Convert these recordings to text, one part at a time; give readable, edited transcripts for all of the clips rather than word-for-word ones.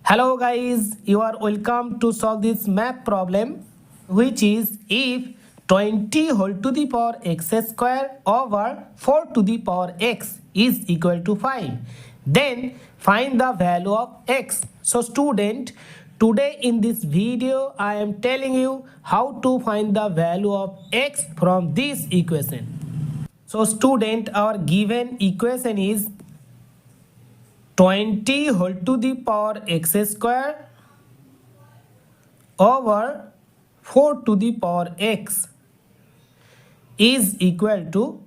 Hello guys, you are welcome to solve this math problem, which is if 20 whole to the power x square over 4 to the power x is equal to 5, then find the value of x. So student, today in this video I am telling you how to find the value of x from this equation. So student, our given equation is 20 whole to the power x square over 4 to the power x is equal to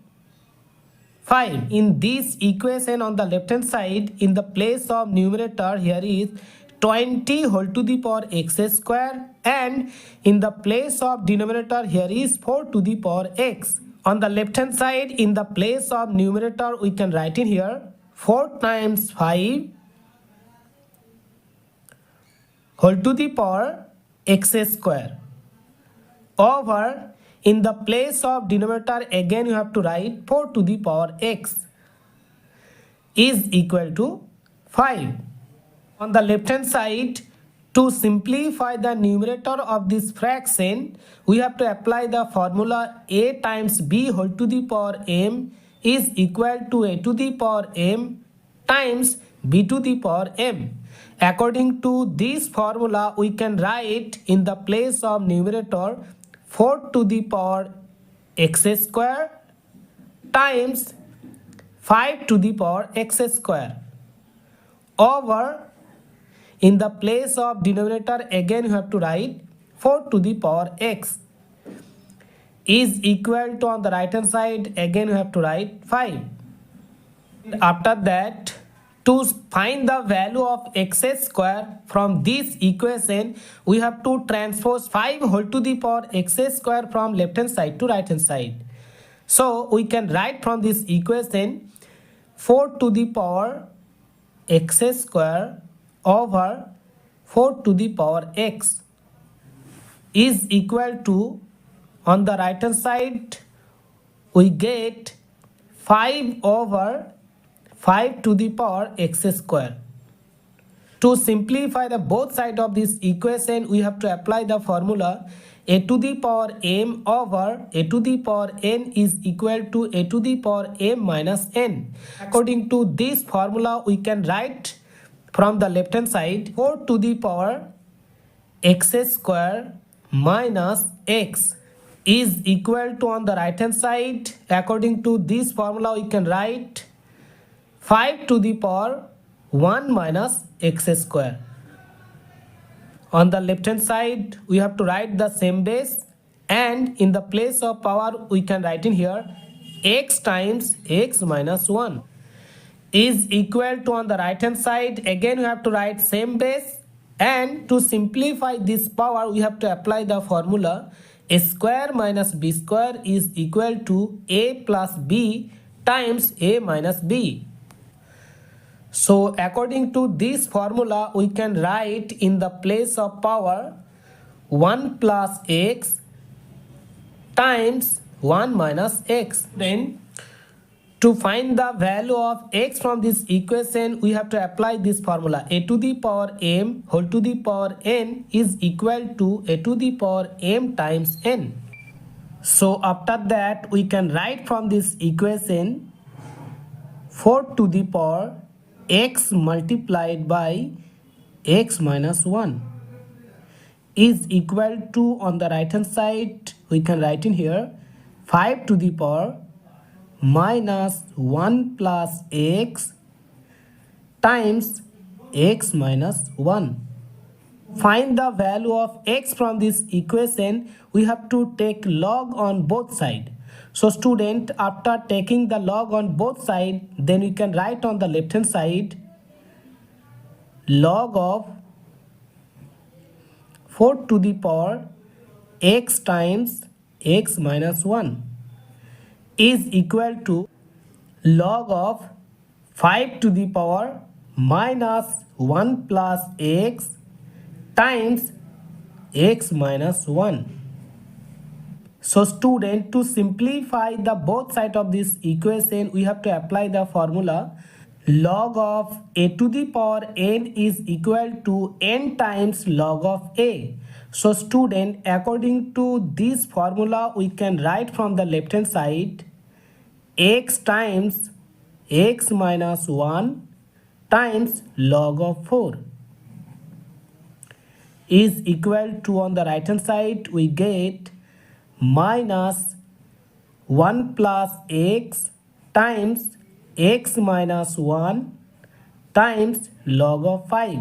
5. In this equation on the left hand side, in the place of numerator here is 20 whole to the power x square, and in the place of denominator here is 4 to the power x. On the left hand side, in the place of numerator, we can write in here 4 times 5 whole to the power x square over, in the place of denominator again you have to write 4 to the power x is equal to 5. On the left hand side, to simplify the numerator of this fraction, we have to apply the formula a times b whole to the power m is equal to a to the power m times b to the power m. According to this formula, we can write in the place of numerator 4 to the power x square times 5 to the power x square over, in the place of denominator again you have to write 4 to the power x is equal to, on the right hand side again you have to write 5. After that, to find the value of x square from this equation, we have to transpose 5 whole to the power x square from left hand side to right hand side. So we can write from this equation 4 to the power x square over 4 to the power x is equal to, on the right hand side we get 5 over 5 to the power x square. To simplify the both sides of this equation, we have to apply the formula a to the power m over a to the power n is equal to a to the power m minus n. According to this formula, we can write from the left hand side 4 to the power x square minus x is equal to, on the right hand side, according to this formula we can write 5 to the power 1 minus x square. On the left hand side we have to write the same base, and in the place of power we can write in here x times x minus 1 is equal to, on the right hand side again we have to write same base, and to simplify this power we have to apply the formula a square minus b square is equal to a plus b times a minus b. So according to this formula we can write in the place of power 1 plus x times 1 minus x. Then to find the value of x from this equation, we have to apply this formula a to the power m whole to the power n is equal to a to the power m times n. So after that we can write from this equation 4 to the power x multiplied by x minus 1 is equal to, on the right hand side we can write in here 5 to the power minus 1 plus x times x minus 1. Find the value of x from this equation, we have to take log on both sides. So student, after taking the log on both sides, then we can write on the left hand side log of 4 to the power x times x minus 1 is equal to log of 5 to the power minus 1 plus x times x minus 1. So student, to simplify the both sides of this equation, we have to apply the formula log of a to the power n is equal to n times log of a. So student, according to this formula, we can write from the left hand side x times x minus 1 times log of 4 is equal to, on the right hand side we get minus 1 plus x times x minus 1 times log of 5.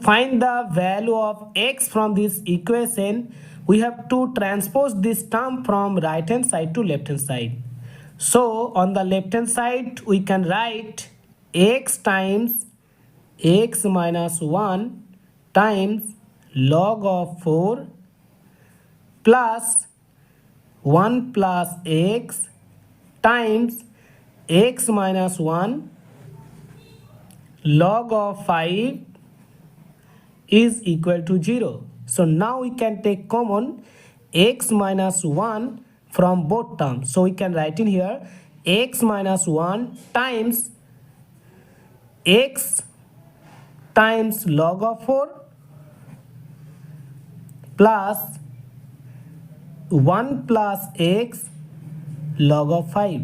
Find the value of x from this equation, we have to transpose this term from right hand side to left hand side. So on the left hand side we can write x times x minus 1 times log of 4 plus 1 plus x times x minus 1 log of 5 is equal to 0. So now we can take common x minus 1 from both terms. So we can write in here x minus 1 times x times log of 4 plus 1 plus x log of 5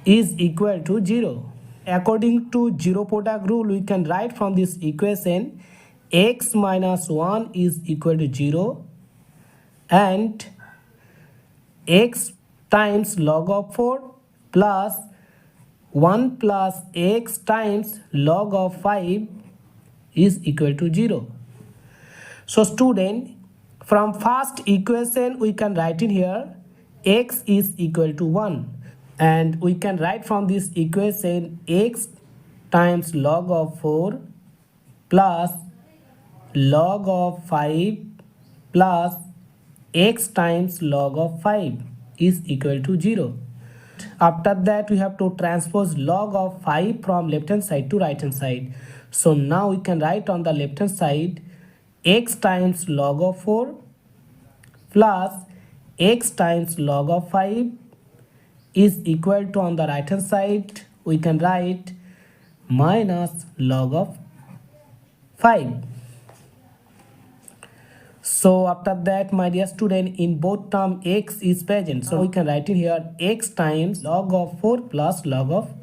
is equal to 0. According to zero product rule, we can write from this equation x minus 1 is equal to 0 and x times log of 4 plus 1 plus x times log of 5 is equal to 0. So student, from first equation we can write in here x is equal to 1 and we can write from this equation x times log of 4 plus log of 5 plus x times log of 5 is equal to 0. After that we have to transpose log of 5 from left hand side to right hand side. So now we can write on the left hand side x times log of 4 plus x times log of 5 is equal to, on the right hand side we can write minus log of 5. So after that, my dear student, in both term x is present. So we can write in here x times log of 4 plus log of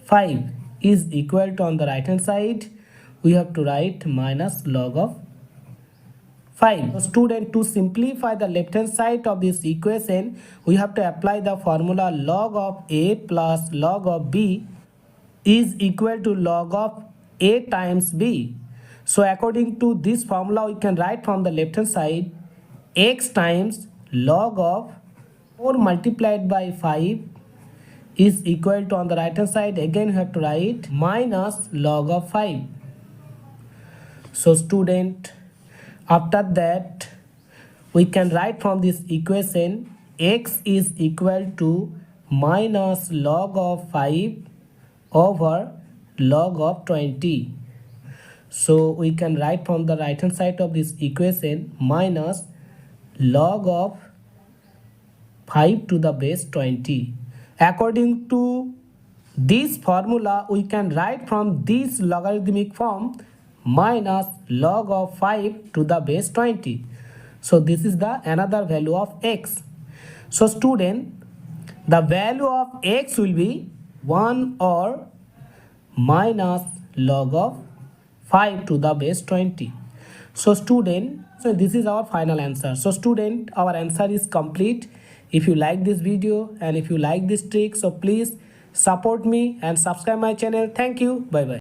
5 is equal to, on the right hand side we have to write minus log of 5. So student, to simplify the left hand side of this equation, we have to apply the formula log of a plus log of b is equal to log of a times b. So according to this formula, we can write from the left hand side x times log of 4 multiplied by 5 is equal to, on the right hand side again we have to write minus log of 5. So student, after that we can write from this equation x is equal to minus log of 5 over log of 20. So we can write from the right hand side of this equation minus log of 5 to the base 20. According to this formula, we can write from this logarithmic form minus log of 5 to the base 20. So this is the another value of x. So student, the value of x will be 1 or minus log of 5 to the base 20. So student, so this is our final answer. So student, our answer is complete. If you like this video and if you like this trick, so please support me and subscribe my channel. Thank you. Bye bye.